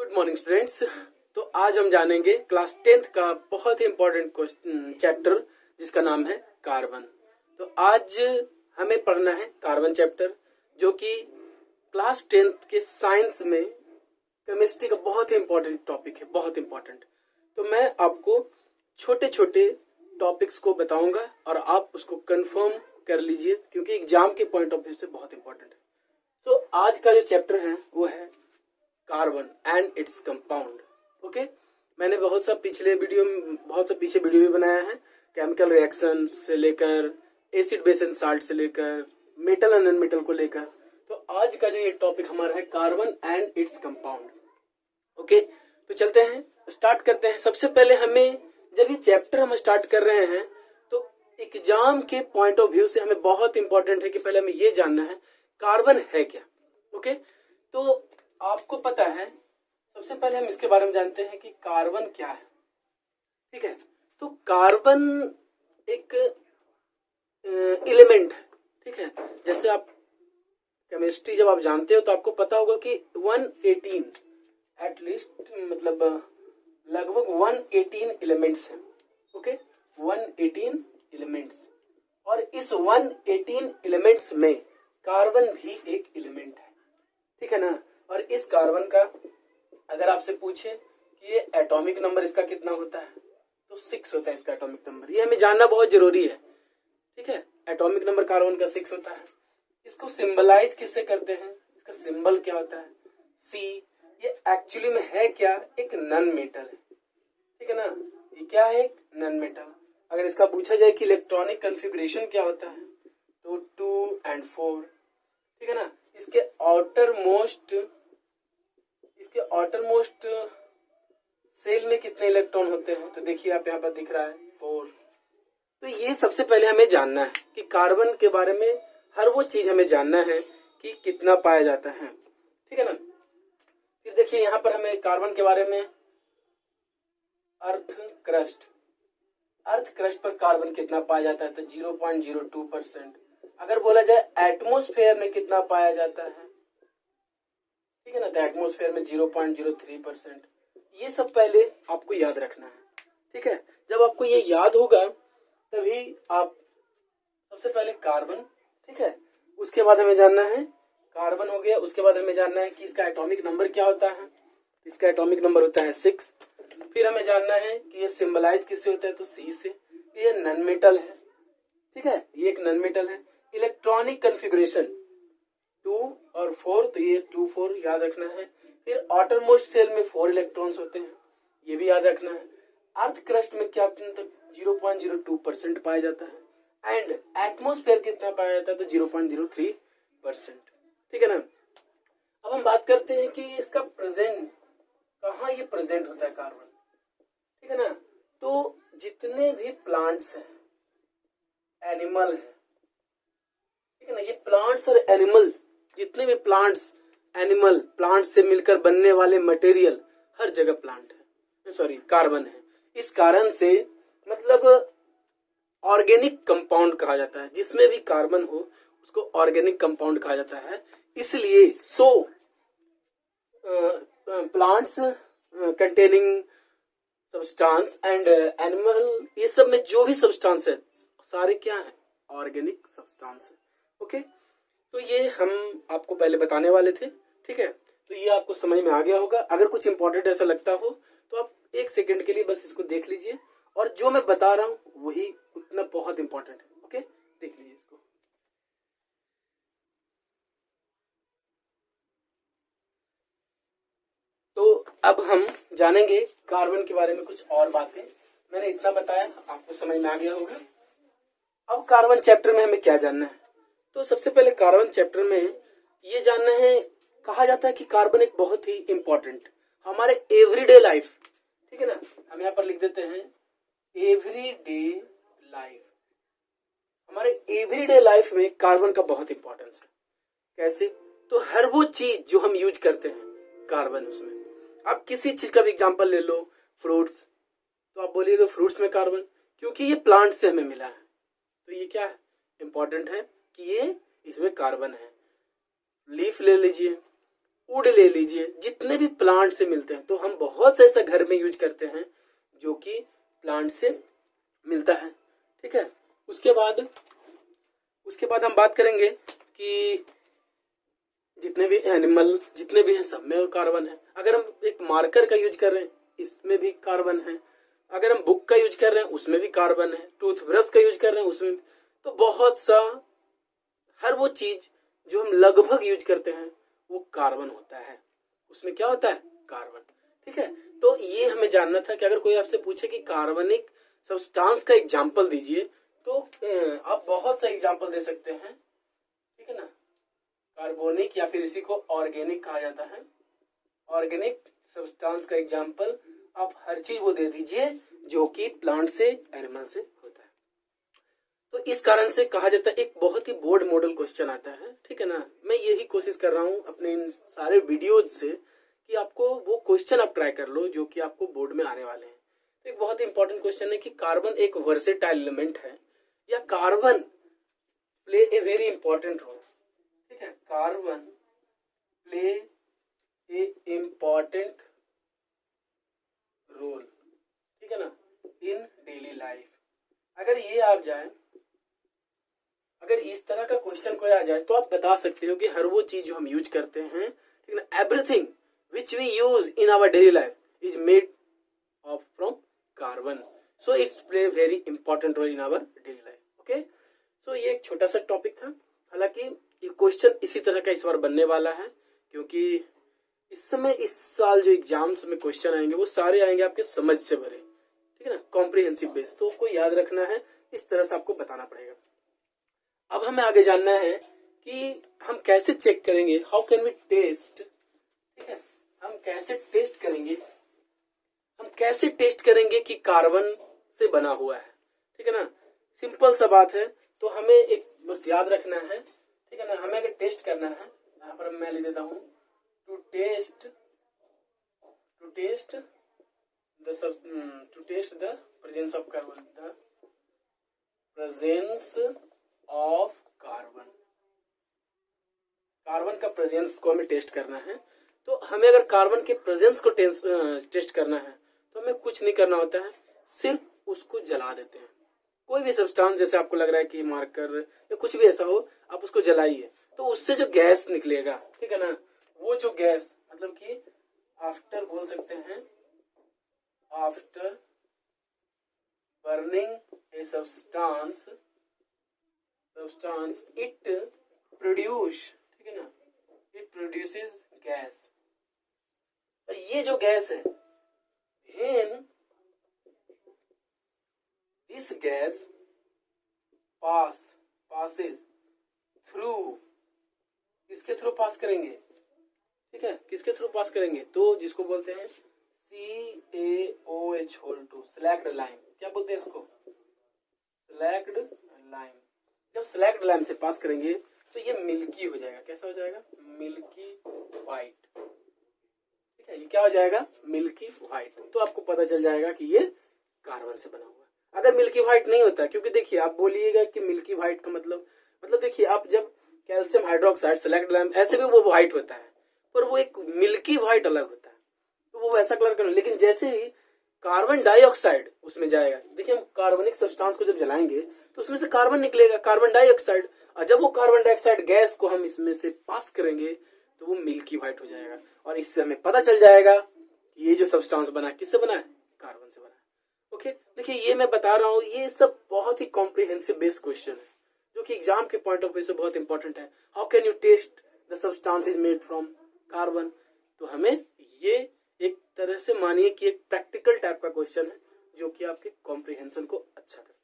Good morning students. तो आज हम जानेंगे क्लास 10th का बहुत ही इंपॉर्टेंट चैप्टर जिसका नाम है कार्बन। तो आज हमें पढ़ना है कार्बन चैप्टर, जो कि क्लास 10th के साइंस में केमिस्ट्री का बहुत ही इंपॉर्टेंट टॉपिक है, बहुत इंपॉर्टेंट। तो मैं आपको छोटे छोटे टॉपिक्स को बताऊंगा और आप उसको कंफर्म कर लीजिए, क्योंकि एग्जाम के पॉइंट ऑफ व्यू से बहुत इंपॉर्टेंट है। तो आज का जो चैप्टर है वो है carbon and its compound. Okay, मैंने बहुत सा पीछे वीडियो भी बनाया है, केमिकल रिएक्शन से लेकर एसिड बेस एंड साल्ट से लेकर मेटल एंड नॉन मेटल को लेकर। तो आज का जो ये टॉपिक हमारा है carbon and its compound. Okay, तो चलते हैं, स्टार्ट करते हैं। सबसे पहले हमें जब ये चैप्टर हम स्टार्ट कर रहे हैं तो एग्जाम के पॉइंट ऑफ व्यू से हमें बहुत इंपॉर्टेंट है कि पहले हमें ये जानना है कार्बन है क्या। ओके, तो आपको पता है, सबसे पहले हम इसके बारे में जानते हैं कि कार्बन क्या है। ठीक है, तो कार्बन एक एलिमेंट है। ठीक है, जैसे आप केमिस्ट्री जब आप जानते हो तो आपको पता होगा कि 118 एटलीस्ट मतलब लगभग 118 एलिमेंट्स हैं। ओके, 118 एलिमेंट्स, और इस 118 एलिमेंट्स में कार्बन भी एक एलिमेंट है। ठीक है ना। और इस कार्बन का अगर आपसे पूछे कि ये एटॉमिक नंबर इसका कितना होता है तो 6 होता है इसका एटॉमिक नंबर। ये हमें जानना बहुत जरूरी है। ठीक है, एटॉमिक नंबर कार्बन का 6 होता है। इसको सिंबलाइज किससे करते हैं, इसका सिंबल क्या होता है, सी। ये एक्चुअली में है क्या, एक नॉन मेटल है। ठीक है ना, ये क्या है, एक नॉन मेटल। अगर इसका पूछा जाए कि इलेक्ट्रॉनिक कॉन्फ़िगरेशन क्या होता है तो 2 and 4। ठीक है ना। इसके आउटर मोस्ट सेल में कितने इलेक्ट्रॉन होते हैं तो देखिए आप यहाँ पर दिख रहा है 4। तो ये सबसे पहले हमें जानना है कि कार्बन के बारे में हर वो चीज हमें जानना है कि कितना पाया जाता है। ठीक है ना। फिर देखिए यहाँ पर हमें कार्बन के बारे में अर्थ क्रस्ट पर कार्बन कितना पाया जाता है तो 0.02%। अगर बोला जाए एटमॉस्फेयर में कितना पाया जाता है, ठीक है ना, तो एटमॉस्फेयर में 0.03%। ये सब पहले आपको याद रखना है। ठीक है, जब आपको ये याद होगा तभी आप सबसे पहले कार्बन, ठीक है, उसके बाद हमें जानना है कार्बन हो गया। उसके बाद हमें जानना है कि इसका एटॉमिक नंबर क्या होता है। इसका एटॉमिक नंबर होता है 6। फिर हमें जानना है कि ये सिंबलाइज किससे होता है तो सी से। ये नॉन मेटल है। ठीक है, ये एक नॉन मेटल है। इलेक्ट्रॉनिक कॉन्फ़िगरेशन 2 और 4, तो ये 2 4 याद रखना है। फिर आउटर मोस्ट सेल में 4 इलेक्ट्रॉन्स होते हैं, ये भी याद रखना है। अर्थ क्रस्ट में क्या 0.02% पाया जाता है। एंड एटमॉस्फेयर कितना पाया जाता है तो 0.03%। ठीक है ना। अब हम बात करते हैं कि इसका प्रेजेंट कहाँ ये प्रेजेंट होता है कार्बन। ठीक है ना। तो जितने भी प्लांट्स हैं, एनिमल है, ठीक है ना, ये प्लांट्स और एनिमल, जितने भी प्लांट्स एनिमल प्लांट से मिलकर बनने वाले मटेरियल, हर जगह कार्बन है। इस कारण से मतलब ऑर्गेनिक कंपाउंड कहा जाता है। जिसमें भी कार्बन हो उसको ऑर्गेनिक कंपाउंड कहा जाता है। इसलिए plants containing substance and animal, ये सब में जो भी सब्सटेंस है सारे क्या है, ऑर्गेनिक सब्सटेंस है। ओके, तो ये हम आपको पहले बताने वाले थे। ठीक है, तो ये आपको समझ में आ गया होगा। अगर कुछ इंपॉर्टेंट ऐसा लगता हो तो आप 1 सेकंड के लिए बस इसको देख लीजिए, और जो मैं बता रहा हूं वही उतना बहुत इंपॉर्टेंट है। ओके, देख लीजिए इसको। तो अब हम जानेंगे कार्बन के बारे में कुछ और बातें। मैंने इतना बताया, आपको समझ में आ गया होगा। अब कार्बन चैप्टर में हमें क्या जानना है, तो सबसे पहले कार्बन चैप्टर में ये जानना है, कहा जाता है कि कार्बन एक बहुत ही इंपॉर्टेंट हमारे एवरीडे लाइफ, ठीक है ना, हम यहाँ पर लिख देते हैं एवरीडे लाइफ। हमारे एवरीडे लाइफ में कार्बन का बहुत इंपॉर्टेंस है। कैसे, तो हर वो चीज जो हम यूज करते हैं कार्बन उसमें। आप किसी चीज का भी एग्जांपल ले लो, फ्रूट्स, तो आप बोलिएगा फ्रूट्स में कार्बन, क्योंकि ये प्लांट से हमें मिला है, तो ये क्या है, इंपॉर्टेंट है कि ये इसमें कार्बन है। लीफ ले लीजिए, वुड ले लीजिए, जितने भी प्लांट से मिलते हैं, तो हम बहुत से ऐसा घर में यूज करते हैं जो कि प्लांट से मिलता है। ठीक है, उसके बाद हम बात करेंगे कि जितने भी एनिमल जितने भी हैं सब में कार्बन है। अगर हम एक मार्कर का यूज कर रहे हैं इसमें भी कार्बन है, अगर हम बुक का यूज कर रहे हैं उसमें भी कार्बन है, टूथब्रश का यूज कर रहे हैं उसमें भी, तो बहुत सा हर वो चीज जो हम लगभग यूज करते हैं वो कार्बन होता है, उसमें क्या होता है, कार्बन। ठीक है, तो ये हमें जानना था कि अगर कोई आपसे पूछे कि कार्बनिक सब्सटेंस का एग्जांपल दीजिए तो आप बहुत सा एग्जांपल दे सकते हैं। ठीक है ना, कार्बोनिक या फिर इसी को ऑर्गेनिक कहा जाता है। ऑर्गेनिक सब्सटेंस का एग्जांपल आप हर चीज वो दे दीजिए जो कि प्लांट से, एनिमल से होता है। तो इस कारण से कहा जाता है, एक बहुत ही बोर्ड मॉडल क्वेश्चन आता है। ठीक है ना, मैं यही कोशिश कर रहा हूं अपने इन सारे वीडियोज से कि आपको वो क्वेश्चन आप ट्राई कर लो जो कि आपको बोर्ड में आने वाले हैं। तो एक बहुत ही इंपॉर्टेंट क्वेश्चन है कि कार्बन एक वर्सेटाइल एलिमेंट है या carbon play a very important role. ठीक है, carbon play a important role, ठीक है ना, इन डेली लाइफ। अगर ये आप जाए, अगर इस तरह का क्वेश्चन कोई आ जाए तो आप बता सकते हो कि हर वो चीज जो हम यूज करते हैं, ठीक है ना, everything which we use in our daily life is made of from carbon, so it's play very important role in our daily life. Okay, so ये एक छोटा सा टॉपिक था। हालांकि ये क्वेश्चन इसी तरह का इस बार बनने वाला है, क्योंकि इस समय इस साल जो एग्जाम्स में क्वेश्चन आएंगे वो सारे आएंगे आपके समझ से भरे। ठीक है ना, कॉम्प्रिहेंसिव बेस, तो उसको याद रखना है, इस तरह से आपको बताना पड़ेगा। अब हमें आगे जानना है कि हम कैसे चेक करेंगे, हाउ कैन वी टेस्ट। ठीक है, हम कैसे टेस्ट करेंगे, हम कैसे टेस्ट करेंगे कि कार्बन से बना हुआ है। ठीक है ना, सिंपल सा बात है, तो हमें एक बस याद रखना है। ठीक है ना, हमें अगर टेस्ट करना है, यहाँ पर मैं लिख देता हूं, to test the presence of carbon, the presence of carbon, carbon का प्रेजेंस को हमें टेस्ट करना है। तो हमें अगर कार्बन के प्रेजेंस को टेस्ट करना है तो हमें कुछ नहीं करना होता है, सिर्फ उसको जला देते हैं। कोई भी सब्सटेंस, जैसे आपको लग रहा है कि मार्कर या कुछ भी ऐसा हो, आप उसको जलाइए तो उससे जो गैस निकलेगा, ठीक है ना, वो जो गैस, मतलब कि आफ्टर बोल सकते हैं, after burning a substance it produce, ठीक है ना, इट प्रोड्यूसेस गैस। ये जो गैस है, when this gas passes through, किसके थ्रू पास करेंगे, ठीक है, किसके थ्रू पास करेंगे, तो जिसको बोलते हैं CaOH2, स्लैक्ड लाइम। क्या बोलते हैं इसको, स्लैक्ड लाइम। जब स्लैक्ड लाइम से पास करेंगे तो ये मिल्की हो जाएगा। कैसा हो जाएगा, मिल्की व्हाइट। ठीक है, ये क्या हो जाएगा, मिल्की व्हाइट। तो आपको पता चल जाएगा कि ये कार्बन से बना हुआ। अगर मिल्की व्हाइट नहीं होता, क्योंकि देखिए आप बोलिएगा कि मिल्की व्हाइट का मतलब देखिए, आप जब कैल्शियम हाइड्रोक्साइड, स्लैक्ड लाइम, ऐसे भी वो व्हाइट होता है, पर वो एक मिल्की व्हाइट अलग होता है, तो वो वैसा कलर का। लेकिन जैसे ही कार्बन डाइऑक्साइड उसमें जाएगा, देखिए हम कार्बनिक सब्सटेंस को जब जलाएंगे तो उसमें से कार्बन निकलेगा, कार्बन डाइऑक्साइड, और जब वो कार्बन डाइऑक्साइड गैस को हम इसमें से पास करेंगे तो वो मिल्की व्हाइट हो जाएगा। और इससे हमें पता चल जाएगा कि ये जो सब्सटेंस बना है किससे बना है, कार्बन से बना है। ओके, देखिए ये मैं बता रहा हूँ, ये सब बहुत ही कॉम्प्रिहेंसिव बेस्ड क्वेश्चन है जो कि एग्जाम के पॉइंट ऑफ व्यू से बहुत इंपॉर्टेंट है। How can you test the substance is made from carbon. तो हमें ये एक तरह से मानिए कि एक प्रैक्टिकल टाइप का क्वेश्चन है जो कि आपके कॉम्प्रिहेंशन को अच्छा करता है।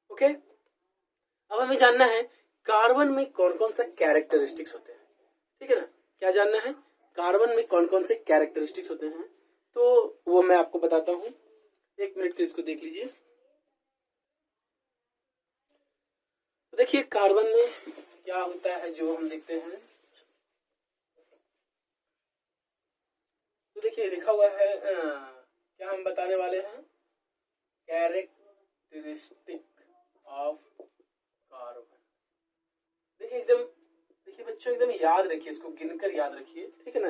ओके, अब हमें जानना है कार्बन में कौन कौन सा कैरेक्टरिस्टिक्स होते हैं। ठीक है ना, क्या जानना है, कार्बन में कौन कौन से कैरेक्टरिस्टिक्स होते हैं, तो वो मैं आपको बताता हूं। एक मिनट के इसको देख लीजिए। तो देखिए कार्बन में क्या होता है जो हम देखते हैं, तो देखिए लिखा हुआ है, क्या हम बताने वाले हैं, कैरेक्टरिस्टिक ऑफ कार्बन। देखिए एकदम, देखिए देखिए बच्चों एकदम याद रखिए, इसको गिनकर याद रखिए, ठीक है ना।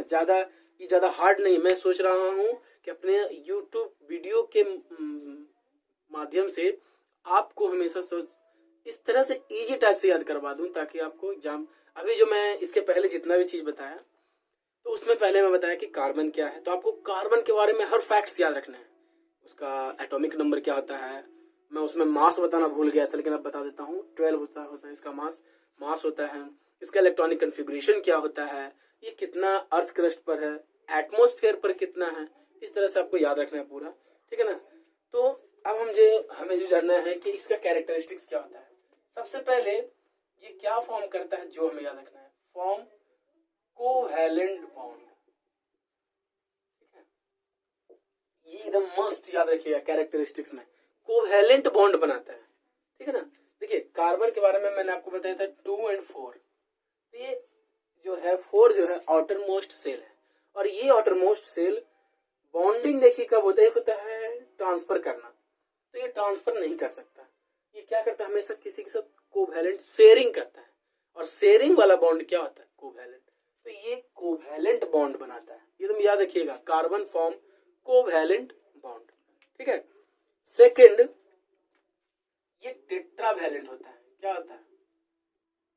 ये ज्यादा हार्ड नहीं। मैं सोच रहा हूँ कि अपने यूट्यूब वीडियो के माध्यम से आपको हमेशा इस तरह से इजी टाइप से याद करवा दूं ताकि आपको एग्जाम, अभी जो मैं इसके पहले जितना भी चीज बताया तो उसमें पहले मैं बताया कि कार्बन क्या है, तो आपको कार्बन के बारे में हर फैक्ट्स याद रखना है। उसका एटॉमिक नंबर क्या होता है, मैं उसमें मास बताना भूल गया था लेकिन अब बता देता हूँ। 12 होता है इसका मास होता है। इसका इलेक्ट्रॉनिक कन्फिग्रेशन क्या होता है, ये कितना अर्थ क्रस्ट पर है, एटमोस्फेयर पर कितना है, इस तरह से आपको याद रखना है पूरा, ठीक है ना। तो अब हमें जो जानना है कि इसका कैरेक्टरिस्टिक्स क्या होता है। सबसे पहले ये क्या फॉर्म करता है, जो हमें याद रखना है, फॉर्म कोवैलेंट बॉन्ड, ठीक है। ये एकदम मस्ट याद रखिएगा, कैरेक्टरिस्टिक्स में कोवैलेंट बॉन्ड बनाता है, ठीक है ना। देखिए कार्बन के बारे में मैंने आपको बताया था 2 और 4, तो ये जो है 4 जो है आउटर मोस्ट सेल है, और ये आउटर मोस्ट सेल बॉन्डिंग देखिए कब होता है ट्रांसफर करना, तो ये ट्रांसफर नहीं कर सकता। ये क्या करता है, हमेशा किसी के साथ कोवैलेंट शेयरिंग करता है, और शेयरिंग वाला बॉन्ड क्या होता है, कोवैलेंट। तो ये कोवैलेंट बॉन्ड बनाता है, ये तुम याद रखिएगा, कार्बन फॉर्म कोवैलेंट बॉन्ड, ठीक है। सेकंड, ये टेट्रावैलेंट होता है। क्या होता है,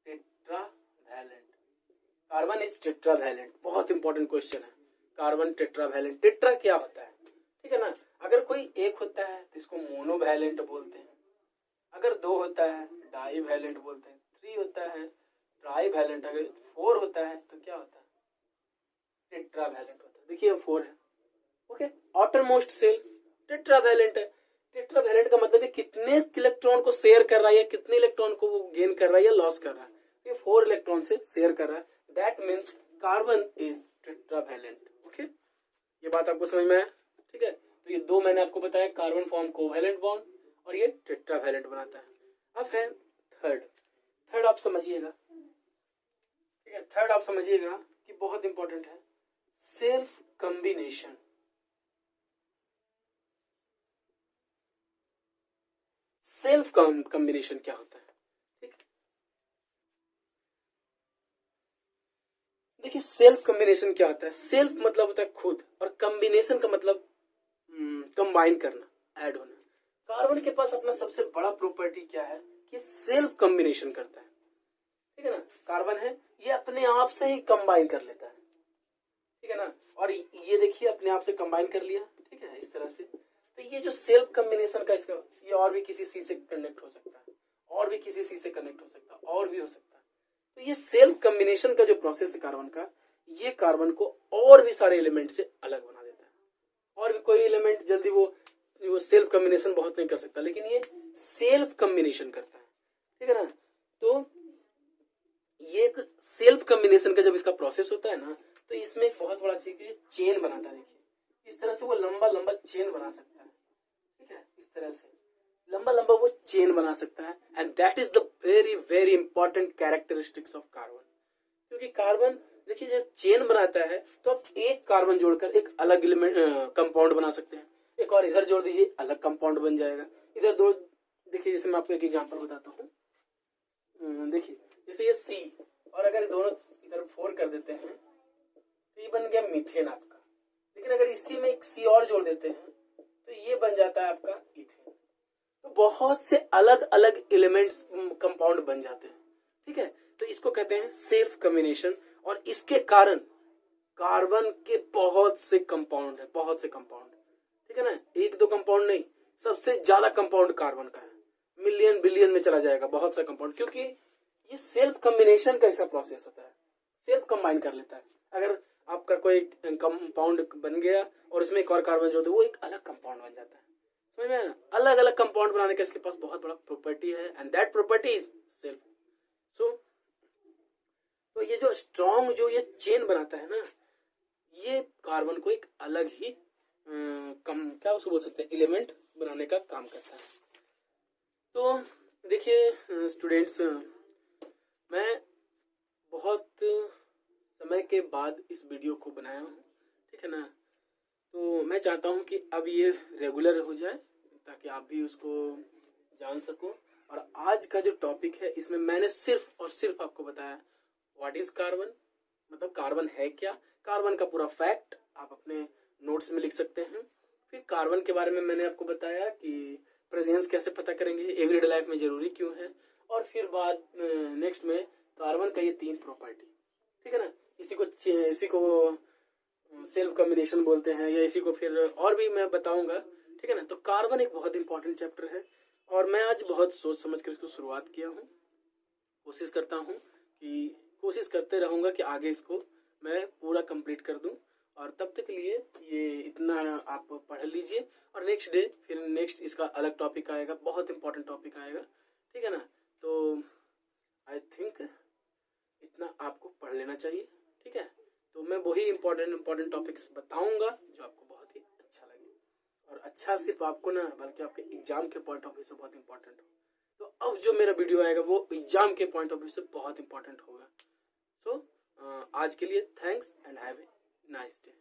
टेट्रावैलेंट। कार्बन इज टेट्रावैलेंट, बहुत इंपॉर्टेंट क्वेश्चन है, कार्बन टेट्रावैलेंट। टेट्रा क्या होता है, ठीक है ना। अगर कोई एक होता है तो इसको मोनोवैलेंट बोलते हैं, अगर 2 होता है डाईवैलेंट बोलते हैं, 3 होता है ट्राईवैलेंट, अगर 4 होता है तो क्या होता है, टेट्रावैलेंट होता है। देखिए 4 है, okay. Outermost shell tetravalent है। टेट्रावैलेंट का मतलब है कितने इलेक्ट्रॉन को शेयर कर रहा है, या कितने इलेक्ट्रॉन को वो गेन कर रहा है या लॉस कर रहा है। ये 4 इलेक्ट्रॉन से शेयर कर रहा है, that means carbon is tetravalent, okay. ये बात आपको समझ में आया, ठीक है। तो ये 2 मैंने आपको बताया, कार्बन फॉर्म कोवैलेंट बॉन्ड और ये टेट्रावैलेंट बनाता है। अब है थर्ड आप समझिएगा, ठीक है। थर्ड आप समझिएगा कि बहुत इंपॉर्टेंट है, सेल्फ कॉम्बिनेशन। सेल्फ कॉम्बिनेशन क्या होता है, ठीक। देखिए सेल्फ कॉम्बिनेशन क्या होता है, सेल्फ मतलब होता है खुद, और कॉम्बिनेशन का मतलब कंबाइन करना, ऐड होना। कार्बन के पास अपना सबसे बड़ा प्रॉपर्टी क्या है कि सेल्फ कॉम्बिनेशन करता है, ठीक है ना। कार्बन है ये अपने आप से ही कंबाइन कर लेता है, ठीक है ना। और ये देखिए अपने आप से कंबाइन कर लिया, ठीक है, इस तरह से। तो ये जो सेल्फ कॉम्बिनेशन का इसका, ये और भी किसी सी से कनेक्ट हो सकता है, और भी किसी सी से कनेक्ट हो सकता है, और भी हो सकता है। तो ये सेल्फ कॉम्बिनेशन का जो प्रोसेस है कार्बन का, ये कार्बन को और भी सारे एलिमेंट से अलग बना देता है। और भी कोई एलिमेंट जल्दी वो सेल्फ कॉम्बिनेशन बहुत नहीं कर सकता, लेकिन ये सेल्फ कॉम्बिनेशन करता है, ठीक है ना। तो ये एक सेल्फ कॉम्बिनेशन का जब इसका प्रोसेस होता है ना, तो इसमें एक बहुत बड़ा चीज चेन बनाता है। देखिए इस तरह से वो लंबा लंबा चेन बना सकता है, ठीक है, इस तरह से लंबा लंबा वो चेन बना सकता है, and that is the very very important characteristics of carbon. क्योंकि कार्बन देखिए जब चेन बनाता है तो आप एक कार्बन जोड़कर एक अलग एलिमेंट कंपाउंड बना सकते हैं, एक और इधर जोड़ दीजिए अलग कंपाउंड बन जाएगा। इधर दो देखिए, जैसे मैं आपको एक एग्जांपल बताता हूँ। देखिए जैसे ये सी, और अगर दोनों इधर 4 कर देते हैं तो ये बन गया मीथेन आपका। लेकिन अगर इसी में एक सी और जोड़ देते हैं तो ये बन जाता है आपका इथेन। तो बहुत से अलग अलग एलिमेंट्स कंपाउंड बन जाते हैं, ठीक है। तो इसको कहते हैं सेल्फ कॉम्बिनेशन, और इसके कारण कार्बन के बहुत से कंपाउंड है, बहुत से कंपाउंड, ठीक है ना। एक दो कंपाउंड नहीं, सबसे ज्यादा कंपाउंड कार्बन का है, मिलियन बिलियन में चला जाएगा बहुत सा कंपाउंड, क्योंकि ये सेल्फ कॉम्बिनेशन का इसका प्रोसेस होता है, सेल्फ कंबाइन कर लेता है। अगर आपका कोई कंपाउंड बन गया और उसमें एक और कार्बन जोड़ दो, वो एक अलग कंपाउंड बन जाता है, समझ में आया ना। अलग अलग कंपाउंड बनाने का इसके पास बहुत बड़ा प्रॉपर्टी है, and that property is self. So तो ये जो स्ट्रॉन्ग जो ये चेन बनाता है ना, ये कार्बन को एक अलग ही क्या उसको बोल सकते हैं, एलिमेंट बनाने का काम करता है। तो देखिए स्टूडेंट्स, मैं बहुत समय के बाद इस वीडियो को बनाया हूँ, ठीक है ना। तो मैं चाहता हूँ कि अब ये रेगुलर हो जाए ताकि आप भी उसको जान सको। और आज का जो टॉपिक है इसमें मैंने सिर्फ और सिर्फ आपको बताया व्हाट इज कार्बन, मतलब कार्बन है क्या, कार्बन का पूरा फैक्ट आप अपने नोट्स में लिख सकते हैं। फिर कार्बन के बारे में मैंने आपको बताया कि प्रेजेंस कैसे पता करेंगे, एवरीडे लाइफ में जरूरी क्यों है, और फिर बाद नेक्स्ट में कार्बन का ये 3 प्रॉपर्टी, ठीक है ना, इसी को सेल्फ कॉम्बिनेशन बोलते हैं, या इसी को फिर और भी मैं बताऊंगा, ठीक है ना। तो कार्बन एक बहुत इंपॉर्टेंट चैप्टर है और मैं आज बहुत सोच समझ कर इसको शुरुआत किया हूँ। कोशिश करते रहूंगा कि आगे इसको मैं पूरा कंप्लीट कर दूं, और तब तक के लिए ये इतना आप पढ़ लीजिए, और नेक्स्ट डे फिर नेक्स्ट इसका अलग टॉपिक आएगा, बहुत इंपॉर्टेंट टॉपिक आएगा, ठीक है ना। तो आई थिंक इतना आपको पढ़ लेना चाहिए, ठीक है। तो मैं वही इंपॉर्टेंट टॉपिक्स बताऊंगा जो आपको बहुत ही अच्छा लगे, और अच्छा सिर्फ आपको ना बल्कि आपके एग्जाम के पॉइंट ऑफ व्यू से बहुत इंपॉर्टेंट हो। तो अब जो मेरा वीडियो आएगा वो एग्जाम के पॉइंट ऑफ व्यू से बहुत इंपॉर्टेंट होगा। सो आज के लिए thanks and have a nice day.